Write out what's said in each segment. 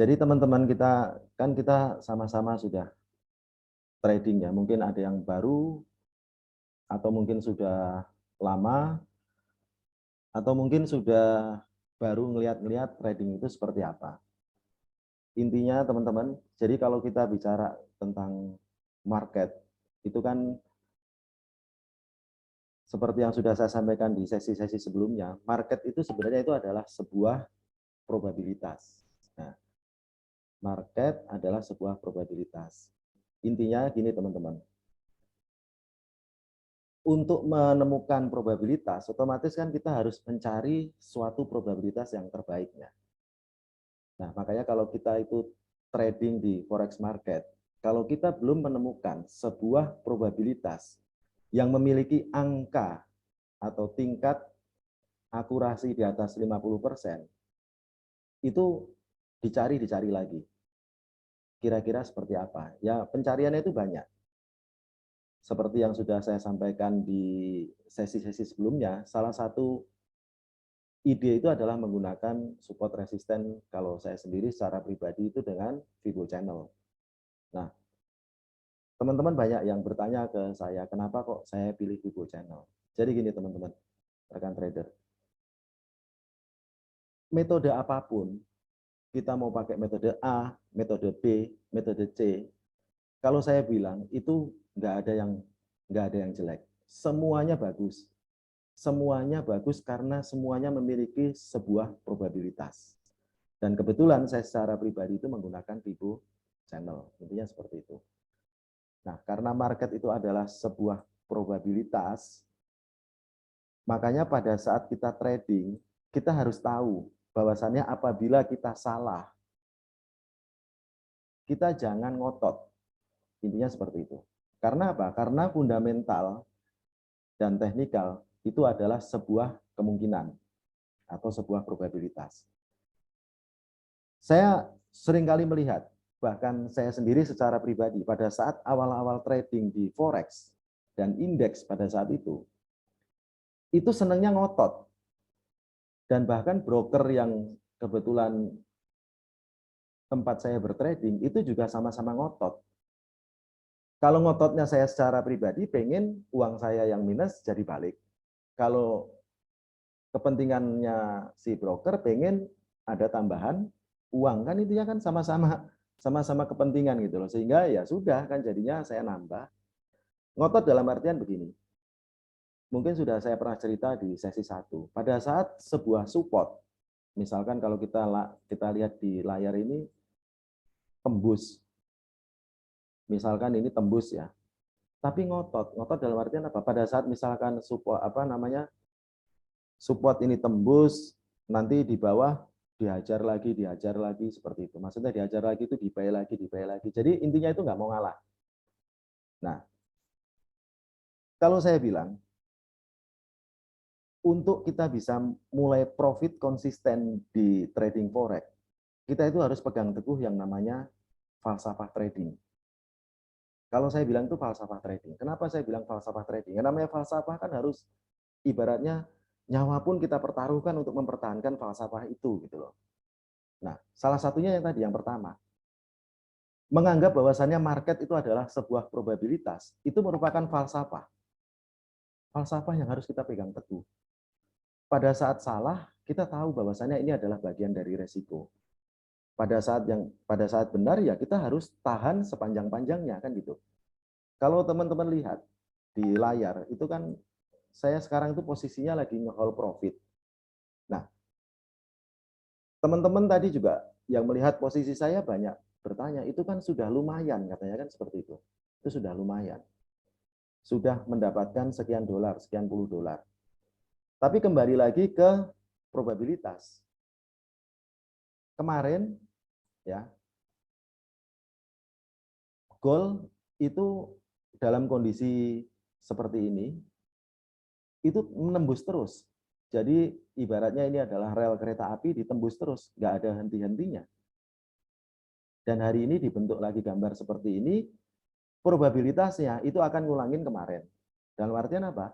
Jadi teman-teman kita sama-sama sudah trading ya. Mungkin ada yang baru atau mungkin sudah lama atau mungkin sudah baru ngelihat-ngelihat trading itu seperti apa. Intinya teman-teman, jadi kalau kita bicara tentang market itu kan seperti yang sudah saya sampaikan di sesi-sesi sebelumnya, market itu sebenarnya itu adalah sebuah probabilitas. Nah, market adalah sebuah probabilitas. Intinya gini teman-teman, untuk menemukan probabilitas, otomatis kan kita harus mencari suatu probabilitas yang terbaiknya. Nah, makanya kalau kita itu trading di forex market, kalau kita belum menemukan sebuah probabilitas yang memiliki angka atau tingkat akurasi di atas 50%, itu dicari lagi. Kira-kira seperti apa? Ya, pencariannya itu banyak. Seperti yang sudah saya sampaikan di sesi-sesi sebelumnya, salah satu ide itu adalah menggunakan support resisten kalau saya sendiri secara pribadi itu dengan Fibo Channel. Nah, teman-teman banyak yang bertanya ke saya, kenapa kok saya pilih Fibo Channel? Jadi gini teman-teman, rekan trader. Metode apapun, kita mau pakai metode A, metode B, metode C, kalau saya bilang itu nggak ada yang jelek. Semuanya bagus. Semuanya bagus karena semuanya memiliki sebuah probabilitas. Dan kebetulan saya secara pribadi itu menggunakan Fibo Channel. Intinya seperti itu. Nah, karena market itu adalah sebuah probabilitas, makanya pada saat kita trading, kita harus tahu bahwasannya apabila kita salah, kita jangan ngotot. Intinya seperti itu. Karena apa? Karena fundamental dan teknikal itu adalah sebuah kemungkinan atau sebuah probabilitas. Saya seringkali melihat, bahkan saya sendiri secara pribadi, pada saat awal-awal trading di forex dan indeks pada saat itu senangnya ngotot. Dan bahkan broker yang kebetulan tempat saya bertrading, itu juga sama-sama ngotot. Kalau ngototnya saya secara pribadi, pengen uang saya yang minus jadi balik. Kalau kepentingannya si broker, pengen ada tambahan uang. Kan intinya kan sama-sama kepentingan gitu loh. Sehingga ya sudah kan jadinya saya nambah. Ngotot dalam artian begini. Mungkin sudah saya pernah cerita di sesi 1. Pada saat sebuah support, misalkan kalau kita lihat di layar ini tembus. Misalkan ini tembus ya. Tapi ngotot. Ngotot dalam artian apa? Pada saat misalkan support support ini tembus, nanti di bawah dihajar lagi seperti itu. Maksudnya dihajar lagi itu dibuy lagi. Jadi intinya itu nggak mau ngalah. Nah, kalau saya bilang untuk kita bisa mulai profit konsisten di trading forex, kita itu harus pegang teguh yang namanya falsafah trading. Kalau saya bilang itu falsafah trading. Kenapa saya bilang falsafah trading? Yang namanya falsafah kan harus ibaratnya nyawa pun kita pertaruhkan untuk mempertahankan falsafah itu gitu loh. Nah, salah satunya yang tadi yang pertama, menganggap bahwasannya market itu adalah sebuah probabilitas, itu merupakan falsafah. Falsafah yang harus kita pegang teguh. Pada saat salah, kita tahu bahwasannya ini adalah bagian dari resiko. Pada saat benar ya kita harus tahan sepanjang-panjangnya kan gitu. Kalau teman-teman lihat di layar itu kan saya sekarang itu posisinya lagi nge-hold profit. Nah, teman-teman tadi juga yang melihat posisi saya banyak bertanya, itu kan sudah lumayan katanya kan seperti itu. Itu sudah lumayan. Sudah mendapatkan sekian dolar, sekian puluh dolar. Tapi kembali lagi ke probabilitas. Kemarin ya, gold itu dalam kondisi seperti ini itu menembus terus. Jadi ibaratnya ini adalah rel kereta api ditembus terus, nggak ada henti-hentinya. Dan hari ini dibentuk lagi gambar seperti ini, probabilitasnya itu akan ngulangin kemarin. Dalam artian apa?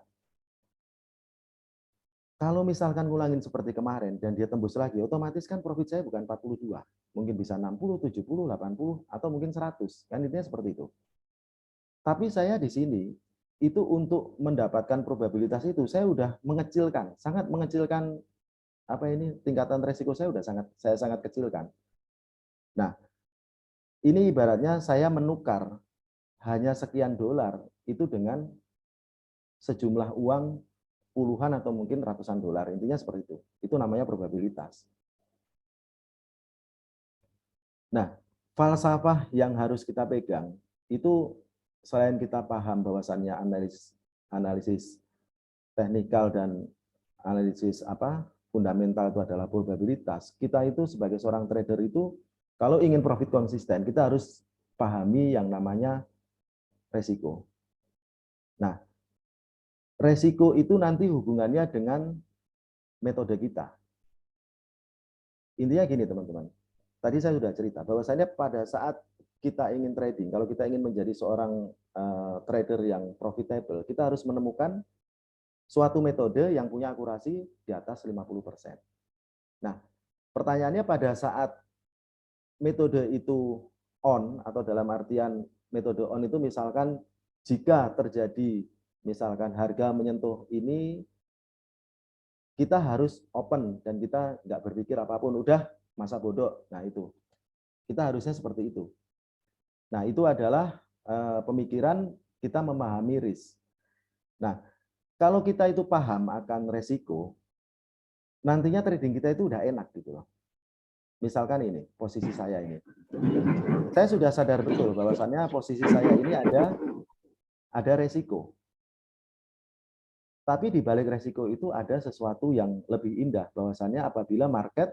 Kalau misalkan ngulangin seperti kemarin dan dia tembus lagi, otomatis kan profit saya bukan 42, mungkin bisa 60, 70, 80, atau mungkin 100. Kan intinya seperti itu. Tapi saya di sini, itu untuk mendapatkan probabilitas itu, saya udah mengecilkan, sangat mengecilkan tingkatan resiko saya udah sangat kecilkan. Nah, ini ibaratnya saya menukar hanya sekian dolar itu dengan sejumlah uang puluhan atau mungkin ratusan dolar. Intinya seperti itu. Itu namanya probabilitas. Nah, falsafah yang harus kita pegang itu selain kita paham bahwasannya analisis teknikal dan analisis fundamental itu adalah probabilitas. Kita itu sebagai seorang trader itu kalau ingin profit konsisten, kita harus pahami yang namanya resiko. Nah, resiko itu nanti hubungannya dengan metode kita. Intinya gini teman-teman, tadi saya sudah cerita bahwasanya pada saat kita ingin trading, kalau kita ingin menjadi seorang trader yang profitable, kita harus menemukan suatu metode yang punya akurasi di atas 50%. Nah, pertanyaannya pada saat metode itu on, atau dalam artian metode on itu misalkan jika terjadi misalkan harga menyentuh ini, kita harus open dan kita nggak berpikir apapun, udah masa bodoh. Nah itu, kita harusnya seperti itu. Nah itu adalah pemikiran kita memahami risk. Nah kalau kita itu paham akan resiko, nantinya trading kita itu udah enak gitu loh. Misalkan ini, posisi saya ini. Saya sudah sadar betul bahwasannya posisi saya ini ada resiko. Tapi di balik resiko itu ada sesuatu yang lebih indah, bahwasannya apabila market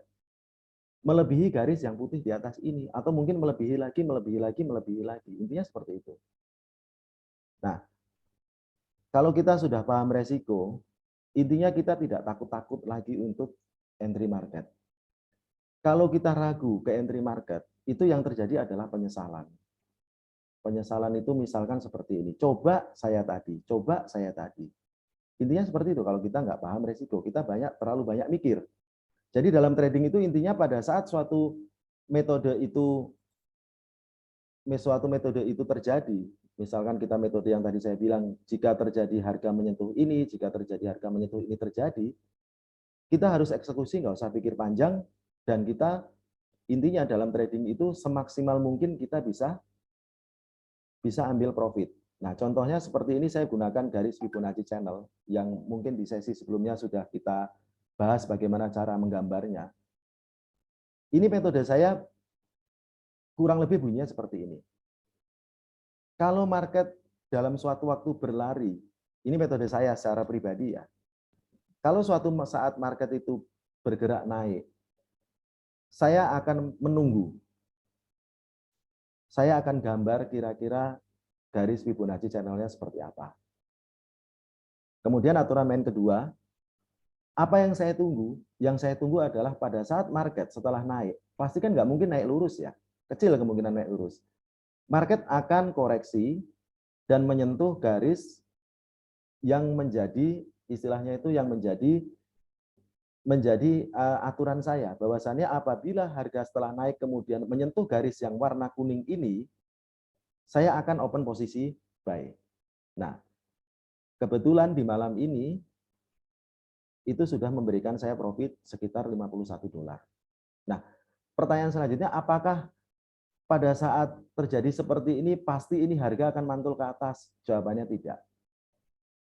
melebihi garis yang putih di atas ini, atau mungkin melebihi lagi, melebihi lagi, melebihi lagi. Intinya seperti itu. Nah, kalau kita sudah paham resiko, intinya kita tidak takut-takut lagi untuk entry market. Kalau kita ragu ke entry market, itu yang terjadi adalah penyesalan. Penyesalan itu misalkan seperti ini, coba saya tadi. Intinya seperti itu, kalau kita nggak paham resiko, kita terlalu banyak mikir. Jadi dalam trading itu intinya pada saat suatu metode itu terjadi, misalkan kita metode yang tadi saya bilang, jika terjadi harga menyentuh ini, jika terjadi harga menyentuh ini terjadi, kita harus eksekusi, nggak usah pikir panjang, dan kita intinya dalam trading itu semaksimal mungkin kita bisa ambil profit. Nah, contohnya seperti ini saya gunakan garis Fibonacci channel yang mungkin di sesi sebelumnya sudah kita bahas bagaimana cara menggambarnya. Ini metode saya kurang lebih bunyinya seperti ini. Kalau market dalam suatu waktu berlari, ini metode saya secara pribadi ya. Kalau suatu saat market itu bergerak naik, saya akan menunggu. Saya akan gambar kira-kira garis Fibonacci channel-nya seperti apa. Kemudian aturan main kedua, apa yang saya tunggu? Yang saya tunggu adalah pada saat market setelah naik, pasti kan nggak mungkin naik lurus ya. Kecil kemungkinan naik lurus. Market akan koreksi dan menyentuh garis yang menjadi, istilahnya itu yang menjadi aturan saya, bahwasannya apabila harga setelah naik kemudian menyentuh garis yang warna kuning ini, saya akan open posisi buy. Nah, kebetulan di malam ini itu sudah memberikan saya profit sekitar 51 dolar. Nah, pertanyaan selanjutnya, apakah pada saat terjadi seperti ini pasti ini harga akan mantul ke atas? Jawabannya tidak.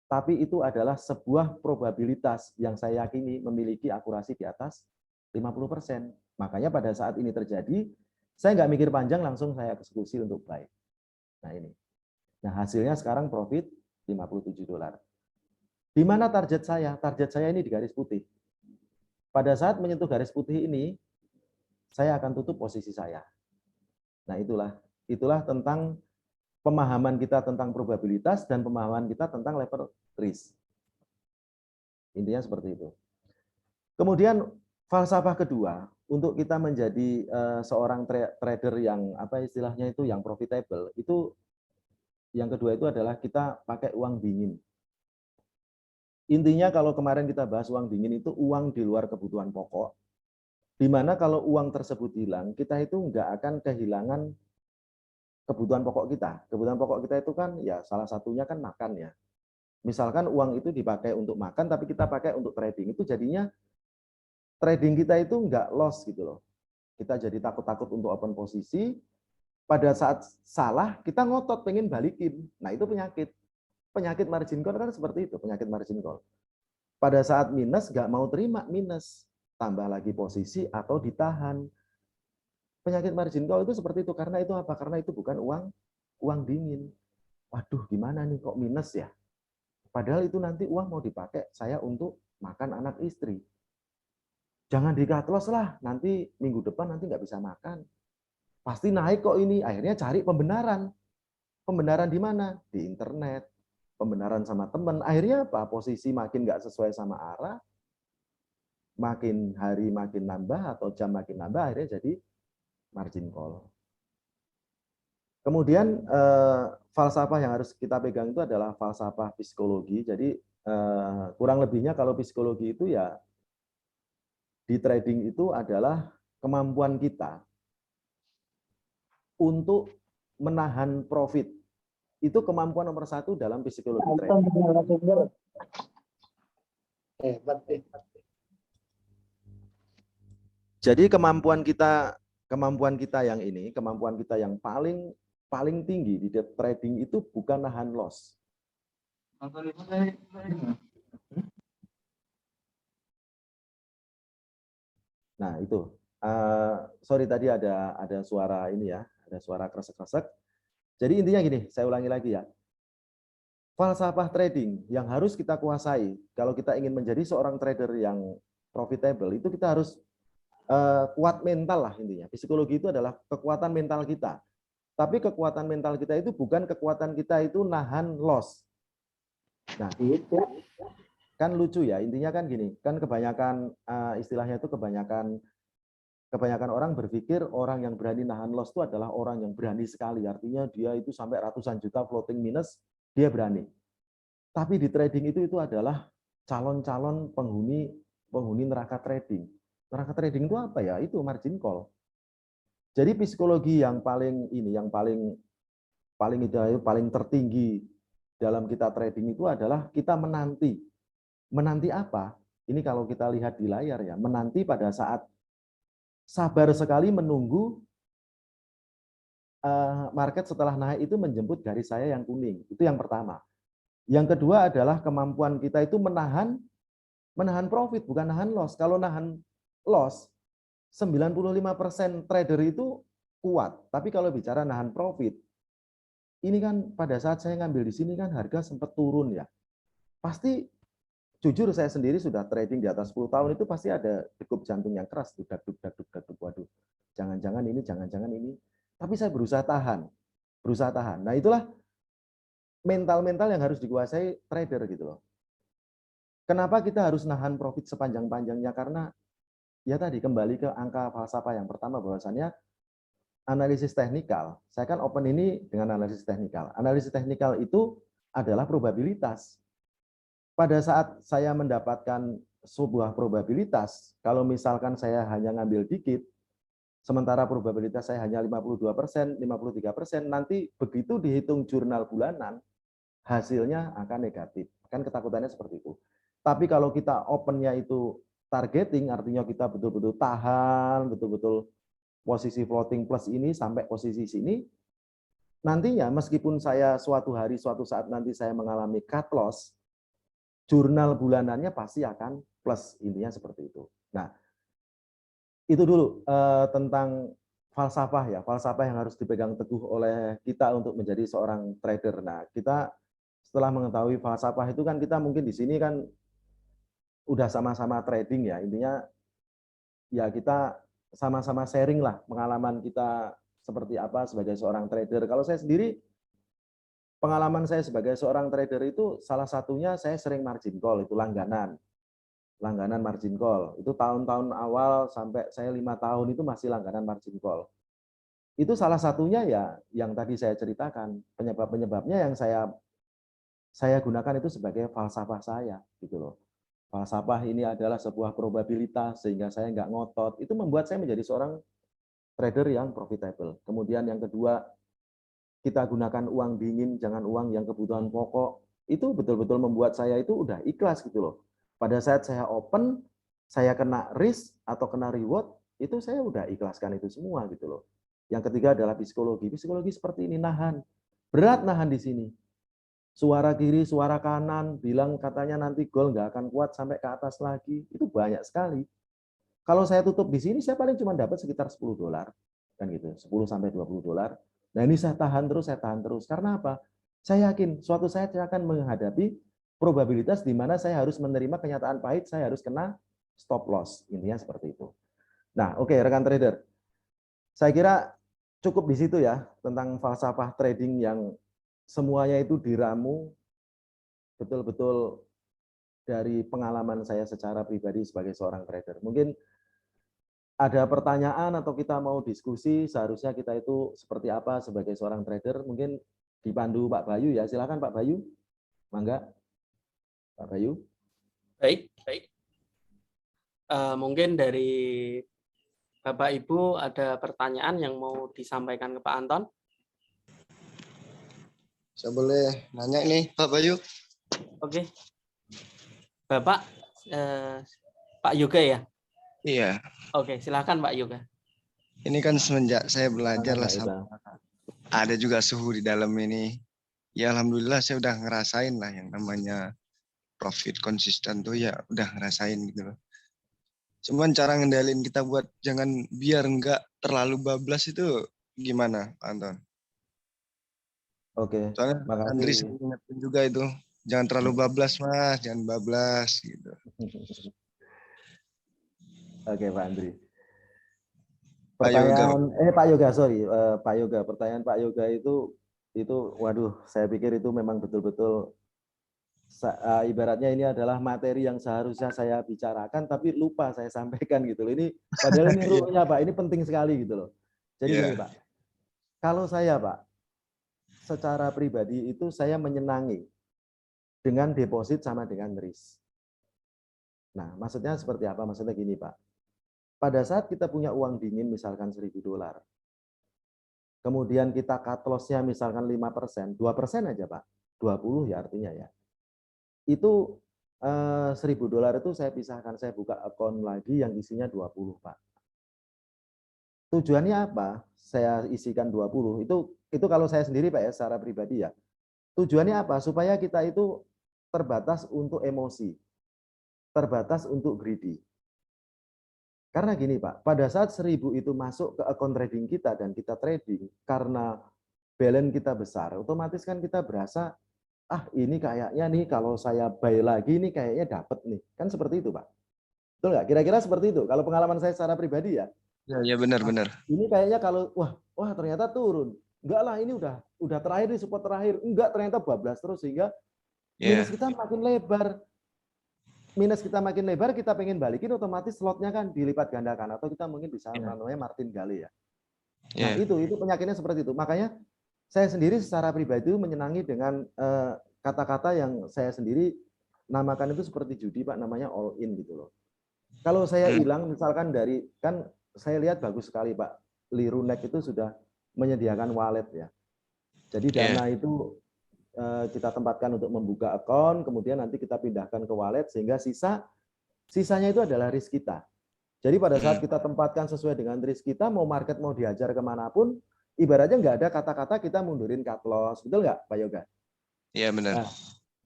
Tapi itu adalah sebuah probabilitas yang saya yakini memiliki akurasi di atas 50%. Makanya pada saat ini terjadi, saya nggak mikir panjang, langsung saya eksekusi untuk buy. Nah ini. Nah hasilnya sekarang profit 57 dolar. Di mana target saya? Target saya ini di garis putih. Pada saat menyentuh garis putih ini, saya akan tutup posisi saya. Nah itulah tentang pemahaman kita tentang probabilitas dan pemahaman kita tentang level risk. Intinya seperti itu. Kemudian falsafah kedua untuk kita menjadi seorang trader yang istilahnya itu yang profitable, itu yang kedua itu adalah kita pakai uang dingin. Intinya kalau kemarin kita bahas uang dingin itu uang di luar kebutuhan pokok, di mana kalau uang tersebut hilang, kita itu nggak akan kehilangan kebutuhan pokok kita. Kebutuhan pokok kita itu kan ya salah satunya kan makan ya. Misalkan uang itu dipakai untuk makan, tapi kita pakai untuk trading, itu jadinya trading kita itu nggak loss gitu loh. Kita jadi takut-takut untuk open posisi, pada saat salah kita ngotot pengen balikin. Nah itu penyakit. Penyakit margin call kan seperti itu, penyakit margin call. Pada saat minus nggak mau terima minus, tambah lagi posisi atau ditahan. Penyakit margin call itu seperti itu, karena itu apa? Karena itu bukan uang dingin. Waduh gimana nih kok minus ya? Padahal itu nanti uang mau dipakai saya untuk makan anak istri. Jangan di-cut loss lah, nanti minggu depan nanti nggak bisa makan. Pasti naik kok ini. Akhirnya cari pembenaran. Pembenaran di mana? Di internet. Pembenaran sama teman. Akhirnya apa? Posisi makin nggak sesuai sama arah, makin hari makin nambah atau jam makin nambah, akhirnya jadi margin call. Kemudian falsafah yang harus kita pegang itu adalah falsafah psikologi. Jadi kurang lebihnya kalau psikologi itu ya di trading itu adalah kemampuan kita untuk menahan profit. Itu kemampuan nomor satu dalam psikologi trading. Jadi kemampuan kita yang ini, kemampuan kita yang paling tinggi di trading itu bukan nahan loss. Nah itu, sorry tadi ada suara ini ya, ada suara kresek-kresek. Jadi intinya gini, saya ulangi lagi ya. Falsafah trading yang harus kita kuasai kalau kita ingin menjadi seorang trader yang profitable itu kita harus kuat mental lah intinya. Psikologi itu adalah kekuatan mental kita. Tapi kekuatan mental kita itu bukan kekuatan kita itu nahan loss. Nah, kan lucu ya, intinya kan gini, kan kebanyakan istilahnya itu kebanyakan orang berpikir orang yang berani nahan loss itu adalah orang yang berani sekali, artinya dia itu sampai ratusan juta floating minus, dia berani. Tapi di trading itu adalah calon-calon penghuni neraka trading. Neraka trading itu apa ya? Itu margin call. Jadi psikologi yang paling tertinggi dalam kita trading itu adalah kita menanti. Menanti apa? Ini kalau kita lihat di layar ya, menanti pada saat sabar sekali menunggu market setelah naik itu menjemput garis saya yang kuning. Itu yang pertama. Yang kedua adalah kemampuan kita itu menahan profit, bukan nahan loss. Kalau nahan loss, 95% trader itu kuat. Tapi kalau bicara nahan profit, ini kan pada saat saya ngambil di sini kan harga sempat turun ya. Pasti jujur saya sendiri sudah trading di atas 10 tahun itu pasti ada degup jantung yang keras, daduk, waduh. Jangan-jangan ini. Tapi saya berusaha tahan. Nah, itulah mental-mental yang harus dikuasai trader gitu loh. Kenapa kita harus nahan profit sepanjang-panjangnya? Karena ya tadi kembali ke angka falsafah yang pertama bahwasannya analisis teknikal. Saya kan open ini dengan analisis teknikal. Analisis teknikal itu adalah probabilitas. Pada saat saya mendapatkan sebuah probabilitas, kalau misalkan saya hanya ngambil dikit, sementara probabilitas saya hanya 52%, 53%, nanti begitu dihitung jurnal bulanan, hasilnya akan negatif. Kan ketakutannya seperti itu. Tapi kalau kita opennya itu targeting, artinya kita betul-betul tahan, betul-betul posisi floating plus ini sampai posisi sini, nantinya meskipun saya suatu hari, suatu saat nanti saya mengalami cut loss, jurnal bulanannya pasti akan plus, intinya seperti itu. Nah, itu dulu tentang falsafah ya, falsafah yang harus dipegang teguh oleh kita untuk menjadi seorang trader. Nah, kita setelah mengetahui falsafah itu kan kita mungkin di sini kan udah sama-sama trading ya, intinya ya kita sama-sama sharing lah pengalaman kita seperti apa sebagai seorang trader. Kalau saya sendiri, pengalaman saya sebagai seorang trader itu salah satunya saya sering margin call, itu langganan margin call. Itu tahun-tahun awal sampai saya 5 tahun itu masih langganan margin call. Itu salah satunya ya yang tadi saya ceritakan, penyebab-penyebabnya yang saya saya gunakan itu sebagai falsafah saya, gitu loh. Falsafah ini adalah sebuah probabilitas sehingga saya nggak ngotot. Itu membuat saya menjadi seorang trader yang profitable. Kemudian yang kedua, kita gunakan uang dingin, jangan uang yang kebutuhan pokok. Itu betul-betul membuat saya itu udah ikhlas gitu loh. Pada saat saya open, saya kena risk atau kena reward, itu saya udah ikhlaskan itu semua gitu loh. Yang ketiga adalah psikologi. Psikologi seperti ini, nahan. Berat nahan di sini. Suara kiri, suara kanan, bilang katanya nanti gol nggak akan kuat sampai ke atas lagi. Itu banyak sekali. Kalau saya tutup di sini, saya paling cuma dapat sekitar $10. Kan gitu, 10 sampai $20. Nah ini saya tahan terus, saya tahan terus. Karena apa? Saya yakin suatu saat saya akan menghadapi probabilitas di mana saya harus menerima kenyataan pahit, saya harus kena stop loss. Intinya seperti itu. Nah, oke, rekan trader. Saya kira cukup di situ ya tentang falsafah trading yang semuanya itu diramu betul-betul dari pengalaman saya secara pribadi sebagai seorang trader. Mungkin ada pertanyaan atau kita mau diskusi, seharusnya kita itu seperti apa sebagai seorang trader, mungkin dipandu Pak Bayu ya. Silakan Pak Bayu. Mangga, Pak Bayu. Baik, baik. Mungkin dari Bapak Ibu ada pertanyaan yang mau disampaikan ke Pak Anton? Saya boleh nanya nih Pak Bayu? Oke. Bapak, Pak Yoga ya? Iya. Oke, silakan Pak Yoga. Ini kan semenjak saya belajar lah, Mangga, ada juga suhu di dalam ini. Ya alhamdulillah saya udah ngerasain lah yang namanya profit konsisten tuh ya udah ngerasain gitu loh. Cuman cara ngendalin kita buat jangan biar nggak terlalu bablas itu gimana Pak Anton? Oke, Soalnya Andri makasih. sering ingetin juga itu. Jangan terlalu bablas mas, jangan bablas gitu. Oke Pak Andri. Pak Yoga. Pertanyaan, Pak Yoga, sorry, Pak Yoga. Pertanyaan Pak Yoga itu, waduh, saya pikir itu memang betul-betul ibaratnya ini adalah materi yang seharusnya saya bicarakan, tapi lupa saya sampaikan gitu loh. Ini padahal ini ruhnya Pak, ini penting sekali gitu loh. Jadi gini Pak, kalau saya Pak, secara pribadi itu saya menyenangi dengan deposit sama dengan risk. Nah, maksudnya seperti apa? Maksudnya gini Pak, pada saat kita punya uang dingin misalkan $1.000, kemudian kita cut loss-nya misalkan 5%, 2% aja Pak, 20 ya artinya ya. Itu $1.000 itu saya pisahkan, saya buka akun lagi yang isinya 20 Pak. Tujuannya apa? Saya isikan 20, itu kalau saya sendiri Pak ya, secara pribadi ya. Tujuannya apa? Supaya kita itu terbatas untuk emosi, terbatas untuk greedy. Karena gini Pak, pada saat 1.000 itu masuk ke akun trading kita dan kita trading, karena balance kita besar, otomatis kan kita berasa, ini kayaknya nih kalau saya buy lagi nih kayaknya dapat nih. Kan seperti itu Pak. Betul nggak? Kira-kira seperti itu. Kalau pengalaman saya secara pribadi ya. Ya benar-benar. Ini kayaknya kalau, wah ternyata turun. Enggak lah, ini udah terakhir di support terakhir. Enggak, ternyata bablas terus sehingga minus kita makin lebar. Minus kita makin lebar, kita pengen balikin, otomatis slotnya kan dilipat gandakan atau kita mungkin bisa namanya martingale ya. Nah itu penyakitnya seperti itu. Makanya saya sendiri secara pribadi menyenangi dengan kata-kata yang saya sendiri namakan itu seperti judi Pak, namanya all in gitu loh. Kalau saya hilang misalkan dari, kan saya lihat bagus sekali Pak, Lirunek itu sudah menyediakan wallet ya. Jadi dana itu kita tempatkan untuk membuka akun, kemudian nanti kita pindahkan ke wallet sehingga sisanya itu adalah risk kita. Jadi pada saat kita tempatkan sesuai dengan risk kita, mau market mau diajar kemanapun, ibaratnya nggak ada kata-kata kita mundurin cut loss, betul nggak Pak Yoga? Iya benar. Nah,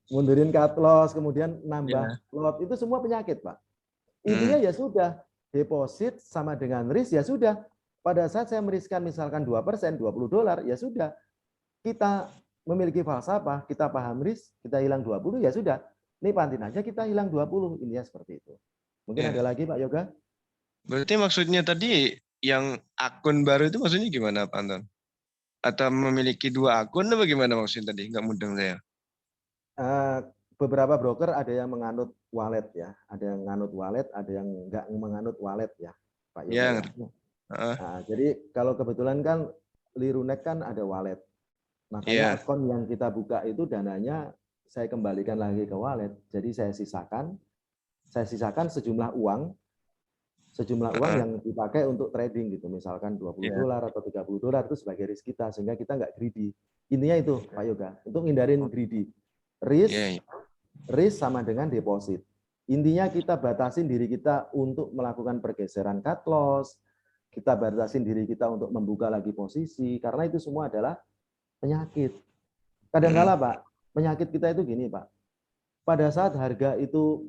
mundurin cut loss, kemudian nambah lot, itu semua penyakit Pak. Intinya ya sudah, deposit sama dengan risk ya sudah. Pada saat saya meriskan misalkan 2%, $20, ya sudah. Kita memiliki falsafah, kita paham risk, kita hilang 20, ya sudah. Ini pantin aja kita hilang 20, intinya seperti itu. Mungkin ada lagi Pak Yoga? Berarti maksudnya tadi yang akun baru itu maksudnya gimana Pak Anton? Atau memiliki 2 akun atau bagaimana maksudnya tadi? Nggak mudeng saya. Beberapa broker ada yang menganut wallet ya, ada yang menganut wallet, ada yang nggak menganut wallet ya, Pak Yoga ya. Nah, jadi kalau kebetulan kan Lirunek kan ada wallet, makanya akun yang kita buka itu dananya saya kembalikan lagi ke wallet. Jadi saya sisakan sejumlah uang yang dipakai untuk trading gitu. Misalkan $20 atau $30 itu sebagai risk kita, sehingga kita nggak greedy. Intinya itu Pak Yoga, untuk ngindarin greedy. Risk sama dengan deposit. Intinya kita batasin diri kita untuk melakukan pergeseran cut loss, kita batasin diri kita untuk membuka lagi posisi, karena itu semua adalah penyakit. Kadang-kala Pak, penyakit kita itu gini Pak, pada saat harga itu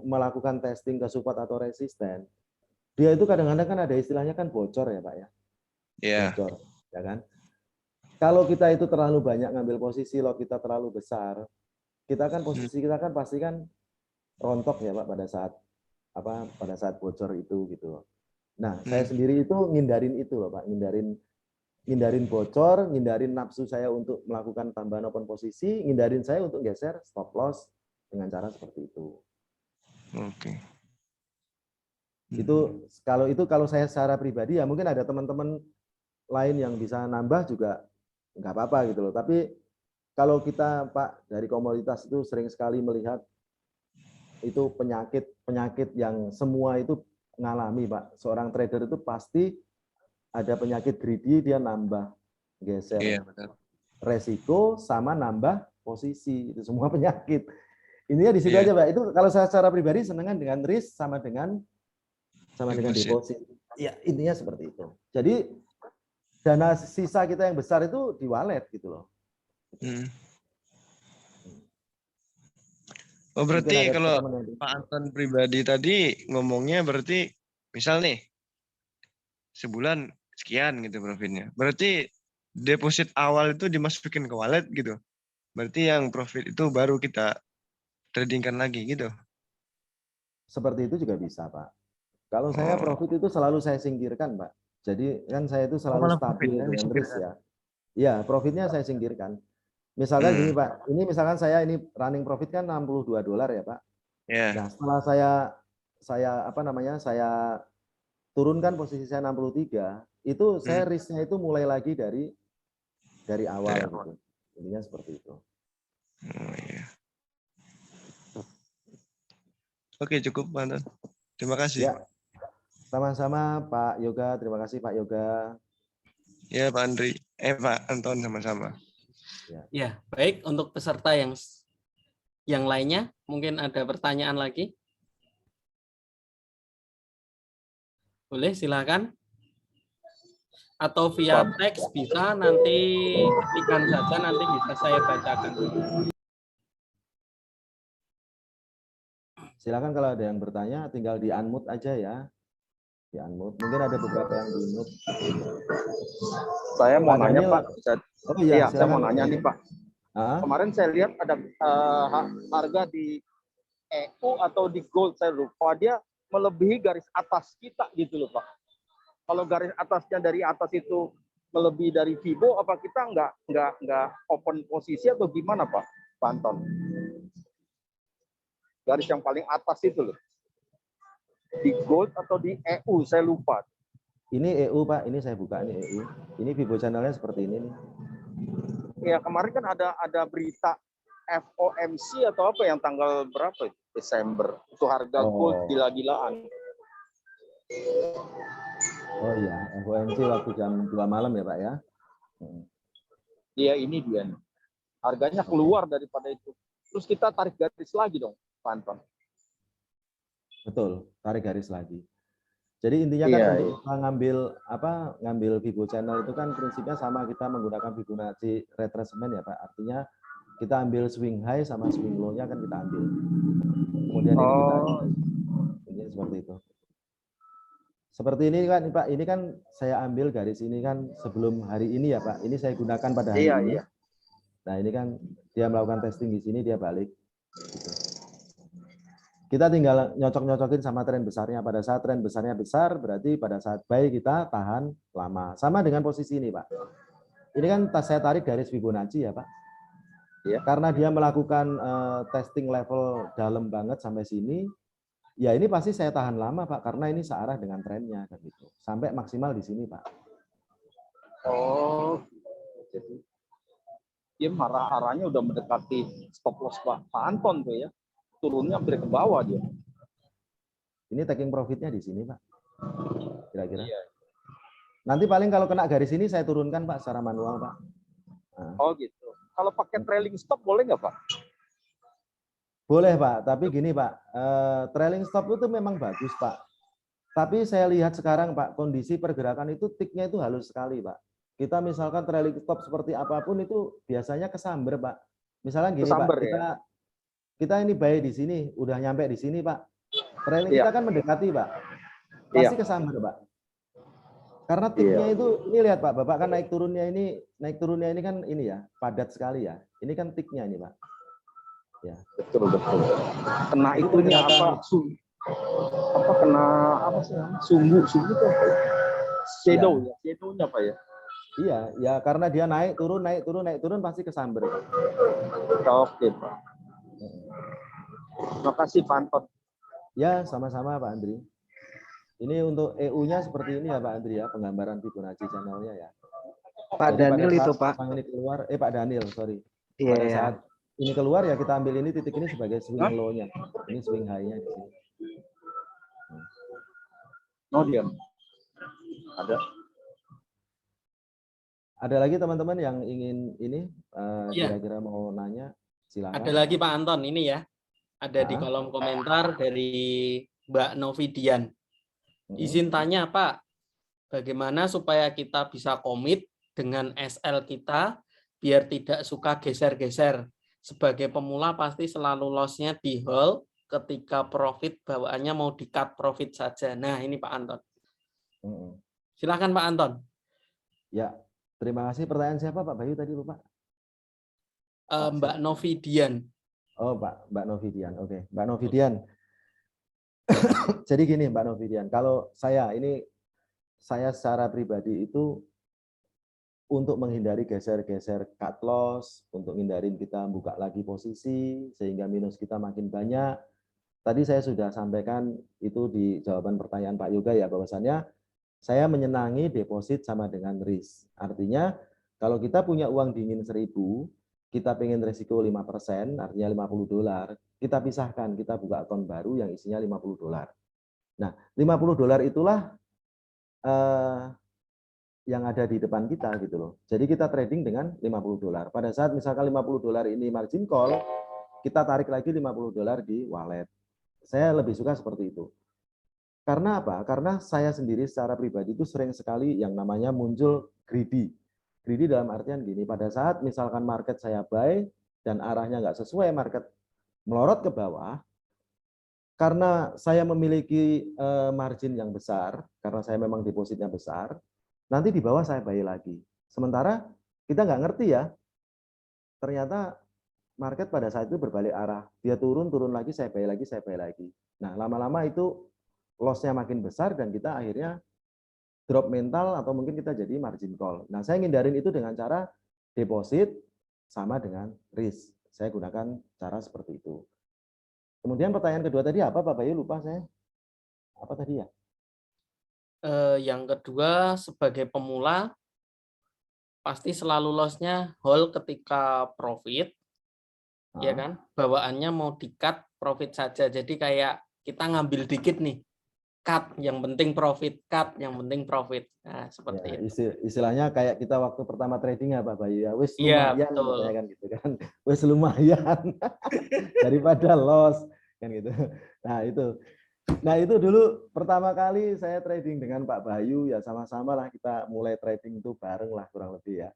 melakukan testing ke support atau resisten, dia itu kadang-kadang kan ada istilahnya kan bocor ya Pak ya. Bocor, ya kan? Kalau kita itu terlalu banyak ngambil posisi, lot kita terlalu besar, kita kan posisi kita kan pasti kan rontok ya Pak pada saat bocor itu gitu. Nah, saya sendiri itu ngindarin itu loh Pak, ngindarin bocor, ngindarin nafsu saya untuk melakukan tambahan open posisi, ngindarin saya untuk geser stop loss dengan cara seperti itu. Oke. Kalau saya secara pribadi ya mungkin ada teman-teman lain yang bisa nambah juga nggak apa-apa gitu loh. Tapi kalau kita Pak dari komoditas itu sering sekali melihat itu penyakit yang semua itu ngalami Pak. Seorang trader itu pasti ada penyakit greedy, dia nambah geser resiko sama nambah posisi, itu semua penyakit. Intinya di situ aja Pak. Itu kalau saya secara pribadi senengan dengan risk sama dengan deposit. Ya, intinya seperti itu. Jadi dana sisa kita yang besar itu di wallet gitu loh. Oh, berarti kalau Pak Anton pribadi tadi ngomongnya berarti misal nih sebulan sekian gitu profitnya. Berarti deposit awal itu dimasukin ke wallet gitu. Berarti yang profit itu baru kita tradingkan lagi gitu. Seperti itu juga bisa, Pak. Kalau saya profit itu selalu saya singkirkan, Pak. Jadi kan saya itu selalu stabil dengan risk ya. Iya, profitnya saya singkirkan. Misalkan gini, Pak. Ini misalkan saya ini running profit kan $62 ya, Pak. Nah, setelah saya turunkan posisi saya 63, itu saya risknya itu mulai lagi dari awal gitu. Intinya seperti itu. Oke, cukup, Pak Anton. Terima kasih. Ya. Sama-sama Pak Yoga, terima kasih Pak Yoga. Ya, Pak Andri. Pak Anton sama-sama. Ya, baik, untuk peserta yang lainnya mungkin ada pertanyaan lagi. Boleh, silakan. Atau via teks bisa, nanti ketikkan saja, nanti bisa saya bacakan. Silakan kalau ada yang bertanya, tinggal di unmute aja ya. Di unmute. Mungkin ada beberapa yang di mute. Saya mau nanya Pak. Iya, saya mau nanya nih Pak. Kemarin saya lihat ada harga di EU atau di gold, saya lupa, dia melebihi garis atas kita gitu loh Pak. Kalau garis atasnya dari atas itu melebihi dari Fibo, apa kita nggak open posisi atau gimana Pak Anton? Garis yang paling atas itu loh. Di gold atau di EU, saya lupa. Ini EU Pak, ini saya buka, ini EU. Ini Fibo channelnya seperti ini nih. Ya, kemarin kan ada berita FOMC atau apa yang tanggal berapa? Desember. Itu harga gold gila-gilaan. Oh iya, FOMC waktu jam 2 malam ya Pak ya. Iya, ini dia. Harganya keluar daripada itu. Terus kita tarik garis lagi dong, Pak Anton. Betul, tarik garis lagi. Jadi intinya kan untuk kita ngambil Fibo channel itu kan prinsipnya sama, kita menggunakan Fibonacci retracement ya Pak. Artinya kita ambil swing high sama swing low-nya kan kita ambil. Kemudian ini kita ini seperti itu. Seperti ini kan Pak, ini kan saya ambil garis ini kan sebelum hari ini ya Pak. Ini saya gunakan pada hari ini. Iya. Nah, ini kan dia melakukan testing di sini, dia balik. Gitu. Kita tinggal nyocok-nyocokin sama tren besarnya. Pada saat tren besarnya besar, berarti pada saat buy kita tahan lama. Sama dengan posisi ini, Pak. Ini kan saya tarik garis Fibonacci ya, Pak. Ya, karena dia melakukan testing level dalam banget sampai sini, ya ini pasti saya tahan lama, Pak. Karena ini searah dengan trennya, kan gitu. Sampai maksimal di sini, Pak. Oh, dia arahnya udah mendekati stop loss Pak Anton tuh ya. Turunnya hampir ke bawah dia. Ini taking profitnya di sini, Pak. Kira-kira. Iya. Nanti paling kalau kena garis ini saya turunkan, Pak, secara manual, Pak. Nah. Oh gitu. Kalau pakai trailing stop boleh nggak, Pak? Boleh, Pak. Tapi gini, Pak, trailing stop itu memang bagus, Pak. Tapi saya lihat sekarang, Pak, kondisi pergerakan itu tiknya itu halus sekali, Pak. Kita misalkan trailing stop seperti apapun itu biasanya kesamber, Pak. Misalnya gini, Kesamber, Pak, kita ini buy di sini, udah nyampe di sini, Pak. Trailing Iya. kita kan mendekati, Pak. Pasti Iya. kesamber, Pak. Karena tiknya itu, ini lihat, Pak, Bapak kan naik turunnya ini kan ini ya, padat sekali ya. Ini kan tiknya ini, Pak. Ya. Betul. Kena itunya apa? Kena apa sih? Sumbu itu apa? Shadow ya. Shadownya Pak ya. Iya, ya karena dia naik turun pasti kesamber, Pak. Oke, Pak. Terima kasih Pak Anton. Ya, sama-sama Pak Andri. Ini untuk EU-nya seperti ini ya Pak Andri ya, penggambaran Fibonacci channel-nya ya. Pak Jadi Daniel itu Pak. Ini keluar, Pak Daniel, sorry. Iya. Pada saat ini keluar ya kita ambil ini titik ini sebagai swing low-nya. Ini swing high-nya di sini. Oh dia. Ada lagi teman-teman yang ingin ini kira-kira mau nanya, silakan. Ada lagi Pak Anton ini ya. Ada di kolom komentar dari Mbak Novidian. Izin tanya Pak, bagaimana supaya kita bisa komit dengan SL kita biar tidak suka geser-geser. Sebagai pemula pasti selalu loss-nya di hold, ketika profit bawaannya mau di-cut profit saja. Nah ini Pak Anton. Silakan Pak Anton. Ya, terima kasih. Pertanyaan siapa Pak Bayu tadi Pak? Mbak Novidian. Oh Mbak Novidian, oke. Mbak Novidian. Jadi gini Mbak Novidian, kalau saya secara pribadi itu untuk menghindari geser-geser cut loss, untuk hindarin kita buka lagi posisi sehingga minus kita makin banyak. Tadi saya sudah sampaikan itu di jawaban pertanyaan Pak Yoga ya, bahwasannya saya menyenangi deposit sama dengan risk. Artinya kalau kita punya uang dingin 1.000, kita pengen resiko 5%, artinya $50, kita pisahkan, kita buka akun baru yang isinya $50. Nah, $50 itulah yang ada di depan kita gitu loh. Jadi kita trading dengan $50. Pada saat misalkan $50 ini margin call, kita tarik lagi $50 di wallet. Saya lebih suka seperti itu. Karena apa? Karena saya sendiri secara pribadi itu sering sekali yang namanya muncul greedy. Greedy dalam artian gini, pada saat misalkan market saya buy dan arahnya nggak sesuai, market melorot ke bawah, karena saya memiliki margin yang besar, karena saya memang depositnya besar, nanti di bawah saya buy lagi. Sementara kita nggak ngerti ya, ternyata market pada saat itu berbalik arah. Dia turun lagi, saya buy lagi. Nah, lama-lama itu loss-nya makin besar dan kita akhirnya drop mental atau mungkin kita jadi margin call. Nah, saya ngindarin itu dengan cara deposit sama dengan risk. Saya gunakan cara seperti itu. Kemudian pertanyaan kedua tadi apa Pak Bayu? Lupa saya. Apa tadi ya? Yang kedua, sebagai pemula, pasti selalu loss-nya hold ketika profit, ya kan? Bawaannya mau di-cut profit saja. Jadi kayak kita ngambil dikit nih, cut, yang penting profit, cut, yang penting profit. Nah, seperti ya, itu. Istilahnya kayak kita waktu pertama trading ya Pak Bayu ya, wis Iya, lumayan betul. kan gitu kan. Wis lumayan daripada loss kan gitu. Nah, itu dulu pertama kali saya trading dengan Pak Bayu ya, sama-sama lah kita mulai trading itu bareng lah kurang lebih ya.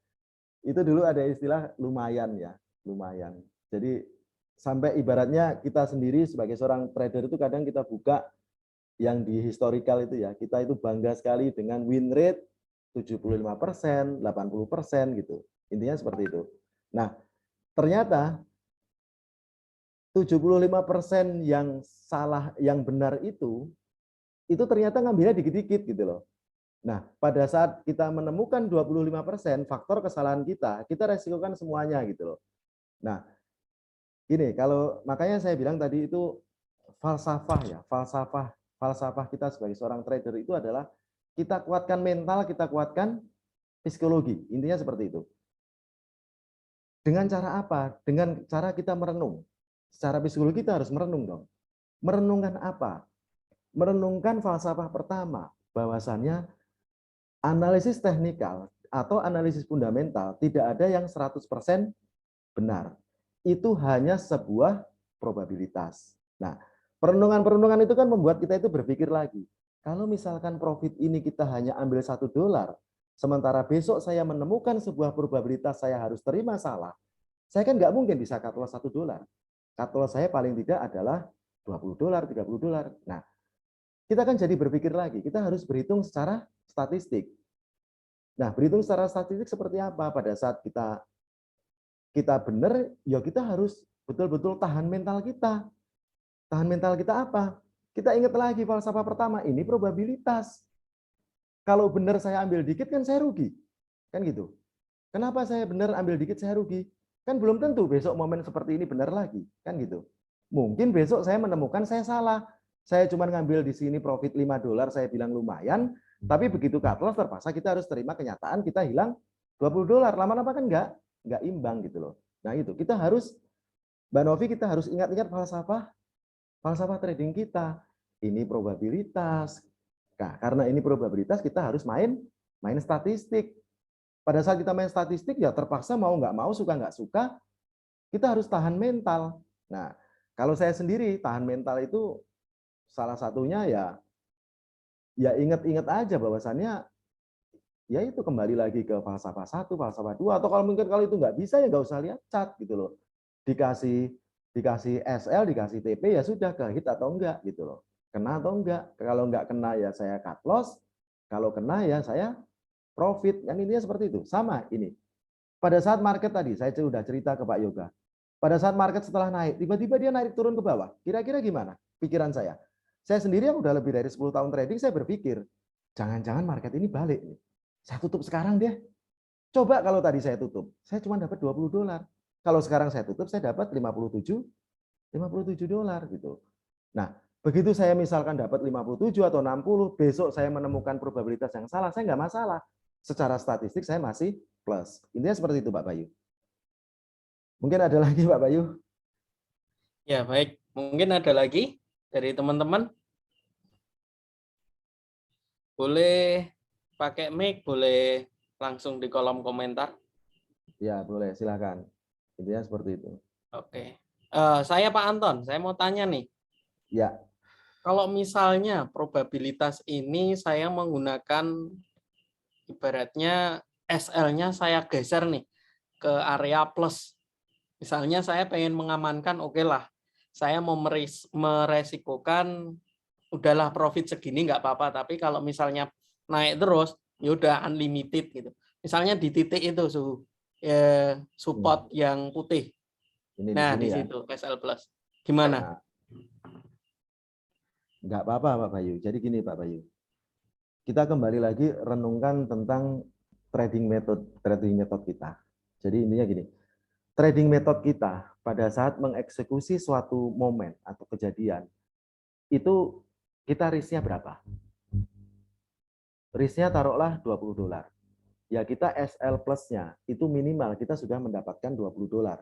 Itu dulu ada istilah lumayan ya, lumayan. Jadi sampai ibaratnya kita sendiri sebagai seorang trader itu kadang kita buka yang di historical itu ya, kita itu bangga sekali dengan win rate 75%, 80% gitu. Intinya seperti itu. Nah, ternyata 75% yang salah, yang benar itu ternyata ngambilnya dikit-dikit gitu loh. Nah, pada saat kita menemukan 25% faktor kesalahan kita resikokan semuanya gitu loh. Nah, gini, kalau makanya saya bilang tadi itu falsafah ya, falsafah kita sebagai seorang trader itu adalah kita kuatkan mental, kita kuatkan psikologi. Intinya seperti itu. Dengan cara apa? Dengan cara kita merenung. Secara psikologi kita harus merenung dong. Merenungkan apa? Merenungkan falsafah pertama, bahwasannya analisis teknikal atau analisis fundamental tidak ada yang 100% benar. Itu hanya sebuah probabilitas. Nah, perenungan-perenungan itu kan membuat kita itu berpikir lagi. Kalau misalkan profit ini kita hanya ambil $1, sementara besok saya menemukan sebuah probabilitas saya harus terima salah, saya kan nggak mungkin bisa cut loss $1. Cut loss saya paling tidak adalah $20, $30. Nah, kita kan jadi berpikir lagi, kita harus berhitung secara statistik. Nah, berhitung secara statistik seperti apa? Pada saat kita benar, ya kita harus betul-betul tahan mental kita. Tahan mental kita apa? Kita ingat lagi falsafah pertama, ini probabilitas. Kalau benar saya ambil dikit kan saya rugi. Kan gitu. Kenapa saya benar ambil dikit saya rugi? Kan belum tentu besok momen seperti ini benar lagi. Kan gitu. Mungkin besok saya menemukan saya salah. Saya cuma ngambil di sini profit $5, saya bilang lumayan, tapi begitu cut loss terpaksa kita harus terima kenyataan kita hilang $20. Lama-lama kan enggak imbang gitu loh. Nah, itu kita harus Mbak Novi, kita harus ingat-ingat falsafah trading kita. Ini probabilitas. Nah, karena ini probabilitas kita harus main statistik. Pada saat kita main statistik ya terpaksa mau nggak mau, suka nggak suka, kita harus tahan mental. Nah, kalau saya sendiri tahan mental itu salah satunya ya ingat-ingat aja bahwasannya ya itu kembali lagi ke falsafah 1, falsafah 2, atau kalau mungkin kalau itu nggak bisa ya nggak usah lihat chart gitu loh. Dikasih SL, dikasih TP ya sudah, ke hit atau enggak gitu loh. Kena atau enggak. Kalau enggak kena ya saya cut loss, kalau kena ya saya profit. Kan intinya seperti itu. Sama ini. Pada saat market tadi saya sudah cerita ke Pak Yoga. Pada saat market setelah naik, tiba-tiba dia naik turun ke bawah. Kira-kira gimana pikiran saya? Saya sendiri yang udah lebih dari 10 tahun trading, saya berpikir, jangan-jangan market ini balik nih. Saya tutup sekarang deh. Coba kalau tadi saya tutup, saya cuma dapat $20. Kalau sekarang saya tutup, saya dapat $57 gitu. Nah, begitu saya misalkan dapat 57 atau 60, besok saya menemukan probabilitas yang salah, saya nggak masalah. Secara statistik saya masih plus. Intinya seperti itu, Pak Bayu. Mungkin ada lagi, Pak Bayu? Ya, baik. Mungkin ada lagi dari teman-teman? Boleh pakai mic, boleh langsung di kolom komentar. Ya, boleh. Silakan. Intinya seperti itu. Oke. Saya Pak Anton, saya mau tanya nih. Ya. Kalau misalnya probabilitas ini saya menggunakan ibaratnya SL-nya saya geser nih ke area plus. Misalnya saya pengen mengamankan, oke lah, saya mau meresikokan, udahlah profit segini nggak apa-apa. Tapi kalau misalnya naik terus, ya udah unlimited gitu. Misalnya di titik itu support yang putih. Nah, di situ SL plus. Gimana? Nah, nggak apa-apa, Pak Bayu. Jadi gini, Pak Bayu. Kita kembali lagi renungkan tentang trading method kita. Jadi intinya gini, trading method kita pada saat mengeksekusi suatu momen atau kejadian, itu kita risknya berapa? Risknya taruhlah $20. Ya kita SL plus-nya itu minimal kita sudah mendapatkan $20.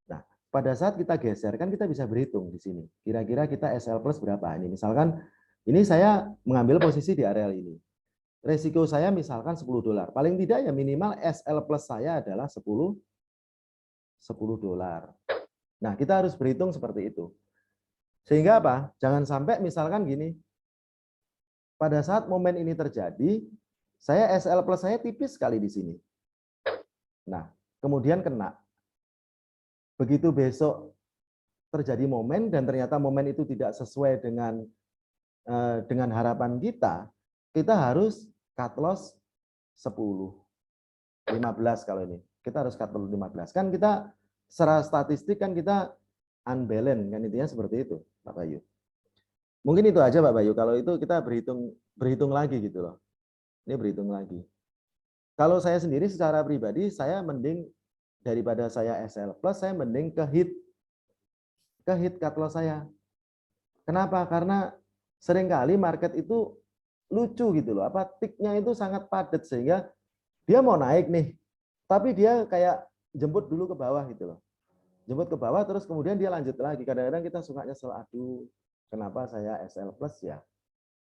Nah, pada saat kita geser kan kita bisa berhitung di sini. Kira-kira kita SL plus berapa? Ini misalkan ini saya mengambil posisi di area ini. Resiko saya misalkan $10. Paling tidak ya minimal SL plus saya adalah $10. Nah, kita harus berhitung seperti itu. Sehingga apa? Jangan sampai misalkan gini, pada saat momen ini terjadi, saya SL plus saya tipis sekali di sini. Nah, kemudian kena. Begitu besok terjadi momen dan ternyata momen itu tidak sesuai dengan harapan kita harus cut loss 10, 15 kalau ini. Kita harus cut loss 15. Kan kita secara statistik kan kita unbalance kan, intinya seperti itu, Pak Bayu. Mungkin itu aja Pak Bayu. Kalau itu kita berhitung lagi gitu loh. Ini berhitung lagi. Kalau saya sendiri secara pribadi saya mending daripada saya SL plus, saya mending ke hit cut loss saya. Kenapa? Karena seringkali market itu lucu gitu loh. Apa tiknya itu sangat padat sehingga dia mau naik nih, tapi dia kayak jemput dulu ke bawah gitu loh. Jemput ke bawah terus kemudian dia lanjut lagi. Kadang-kadang kita suka nyesel, aduh kenapa saya SL plus ya?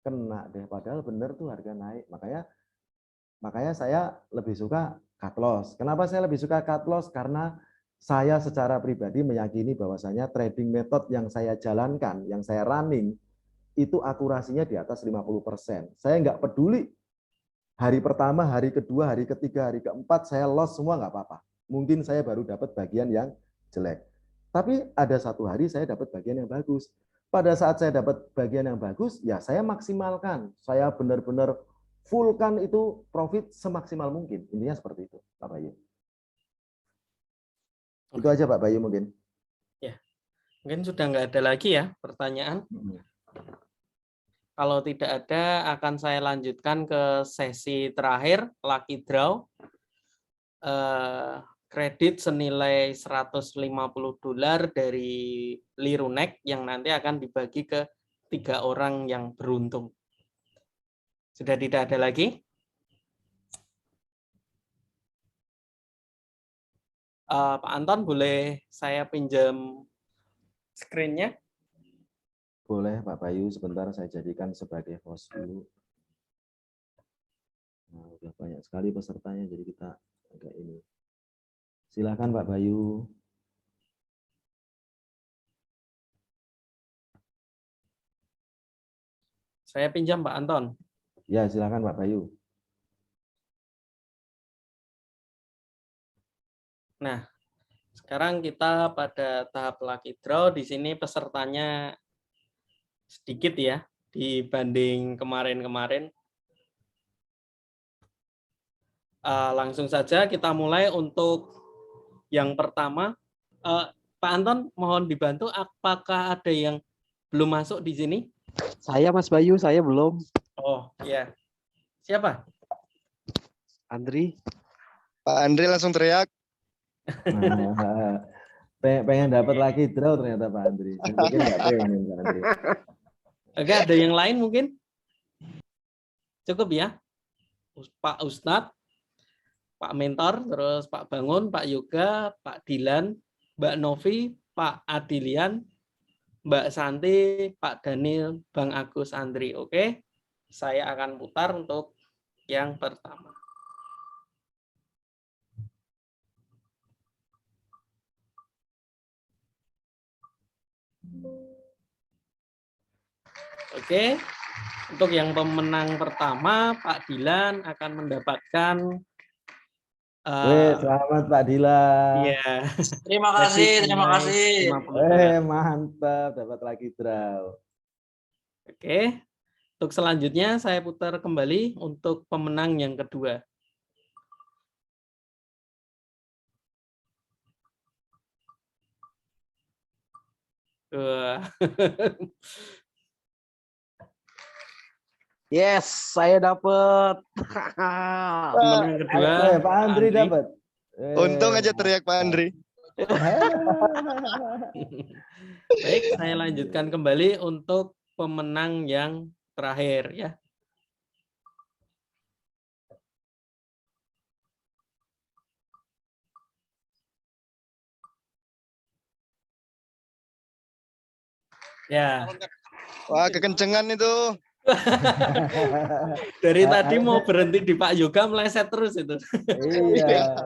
Kena deh, padahal bener tuh harga naik. Makanya saya lebih suka cut loss. Kenapa saya lebih suka cut loss? Karena saya secara pribadi meyakini bahwasanya trading method yang saya jalankan, yang saya running, itu akurasinya di atas 50%. Saya nggak peduli hari pertama, hari kedua, hari ketiga, hari keempat, saya loss semua nggak apa-apa. Mungkin saya baru dapat bagian yang jelek. Tapi ada satu hari saya dapat bagian yang bagus. Pada saat saya dapat bagian yang bagus, ya saya maksimalkan. Saya benar-benar fullkan itu profit semaksimal mungkin. Intinya seperti itu, Pak Bayu. Itu aja Pak Bayu mungkin. Ya, mungkin sudah nggak ada lagi ya pertanyaan. Kalau tidak ada, akan saya lanjutkan ke sesi terakhir, lucky draw. Kredit senilai $150 dari Lirunek yang nanti akan dibagi ke 3 orang yang beruntung. Sudah tidak ada lagi? Pak Anton, boleh saya pinjam screen-nya? Boleh Pak Bayu, sebentar saya jadikan sebagai host dulu. Nah, udah banyak sekali pesertanya, jadi kita agak ini. Silakan Pak Bayu. Saya pinjam Pak Anton. Ya, silakan Pak Bayu. Nah, sekarang kita pada tahap lucky draw. Di sini pesertanya sedikit ya dibanding kemarin-kemarin. Langsung saja kita mulai untuk yang pertama. Pak Anton, mohon dibantu. Apakah ada yang belum masuk di sini? Saya Mas Bayu, saya belum. Oh ya. Siapa? Andri. Pak Andri langsung teriak. Nah, pengen dapat lagi draw ternyata Pak Andri. Mungkin nggak pengen Pak Andri. Oke, ada yang lain mungkin? Cukup ya? Pak Ustadz, Pak Mentor, terus Pak Bangun, Pak Yoga, Pak Dilan, Mbak Novi, Pak Adilian, Mbak Santi, Pak Daniel, Bang Agus, Andri. Oke, saya akan putar untuk yang pertama. Oke, untuk yang pemenang pertama, Pak Dilan akan mendapatkan. Selamat Pak Dilan. Iya. Terima kasih. Mantap, dapat lagi draw. Oke, untuk selanjutnya saya putar kembali untuk pemenang yang kedua. Yes, saya dapat. Pemenang kedua. Pak Andri dapat. Untung aja teriak Pak Andri. Baik, saya lanjutkan kembali untuk pemenang yang terakhir ya. Ya. Wah, kekencengan itu. Dari tadi mau berhenti di Pak Yoga meleset terus itu. Iya.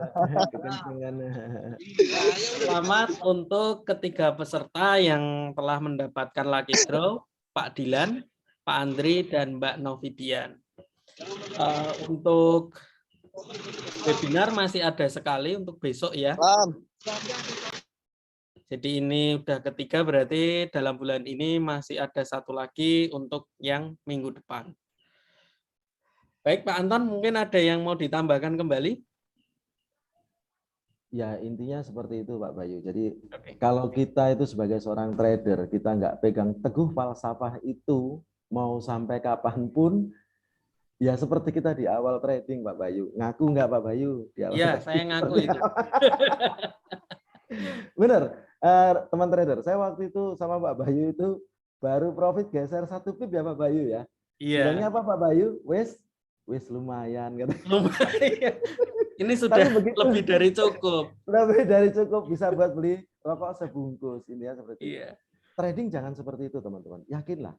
Selamat untuk ketiga peserta yang telah mendapatkan lucky draw, Pak Dilan, Pak Andri, dan Mbak Novidian. Untuk webinar masih ada sekali untuk besok ya. Jadi ini udah ketiga, berarti dalam bulan ini masih ada satu lagi untuk yang minggu depan. Baik Pak Anton, mungkin ada yang mau ditambahkan kembali? Ya intinya seperti itu Pak Bayu. Jadi kalau kita itu sebagai seorang trader, kita nggak pegang teguh falsafah itu, mau sampai kapanpun, ya seperti kita di awal trading Pak Bayu. Ngaku nggak Pak Bayu? Iya, saya ngaku itu. Bener, teman trader. Saya waktu itu sama Pak Bayu itu baru profit geser 1 pip ya Pak Bayu ya. Iya. Bilangnya apa Pak Bayu? Wes lumayan. Lumayan. Ini sudah Tapi begitu. lebih dari cukup. Lebih dari cukup, bisa buat beli rokok sebungkus ini ya seperti itu. Iya. Trading jangan seperti itu teman-teman. Yakinlah,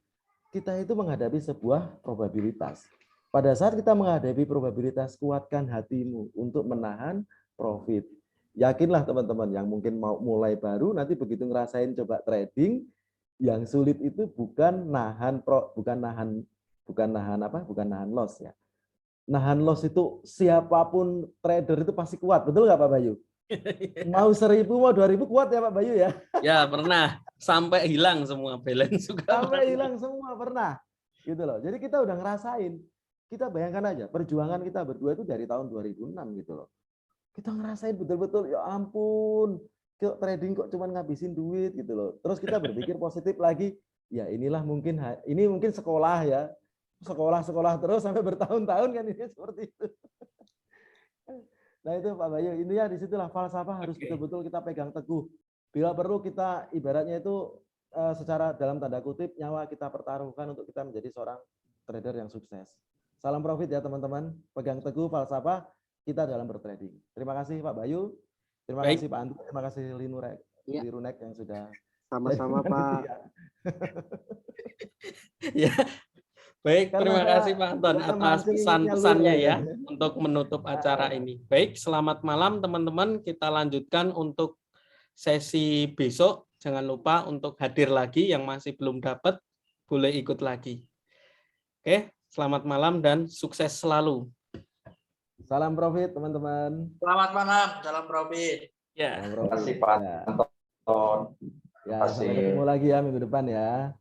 kita itu menghadapi sebuah probabilitas. Pada saat kita menghadapi probabilitas, kuatkan hatimu untuk menahan profit. Yakinlah teman-teman yang mungkin mau mulai baru, nanti begitu ngerasain coba trading, yang sulit itu bukan nahan loss ya. Nahan loss itu siapapun trader itu pasti kuat, betul nggak Pak Bayu? Mau 1.000 mau 2.000 kuat ya Pak Bayu ya? Ya pernah sampai hilang semua balance juga. Sampai hilang semua pernah, gitu loh. Jadi kita udah ngerasain. Kita bayangkan aja perjuangan kita berdua itu dari tahun 2006 gitu loh. Kita ngerasain betul-betul ya ampun, kok trading kok cuma ngabisin duit gitu loh. Terus kita berpikir positif lagi, ya inilah mungkin ini mungkin sekolah ya. Sekolah terus sampai bertahun-tahun kan ini seperti itu. Nah itu Pak Bayu, intinya disitulah falsafah harus betul-betul kita pegang teguh. Bila perlu kita ibaratnya itu secara dalam tanda kutip nyawa kita pertaruhkan untuk kita menjadi seorang trader yang sukses. Salam profit ya teman-teman, pegang teguh falsafah kita dalam bertrading. Terima kasih Pak Bayu, terima kasih Pak Andri, terima kasih Lirunek yang sudah Sama-sama Pak. Ya. Baik, terima kasih Pak Anton atas pesan-pesannya ya untuk menutup acara ini. Baik, selamat malam teman-teman. Kita lanjutkan untuk sesi besok. Jangan lupa untuk hadir lagi yang masih belum dapat, boleh ikut lagi. Oke, selamat malam dan sukses selalu. Salam profit teman-teman. Selamat malam, salam profit. Ya. Terima kasih Pak Anton. Ya, sampai ketemu lagi ya minggu depan ya.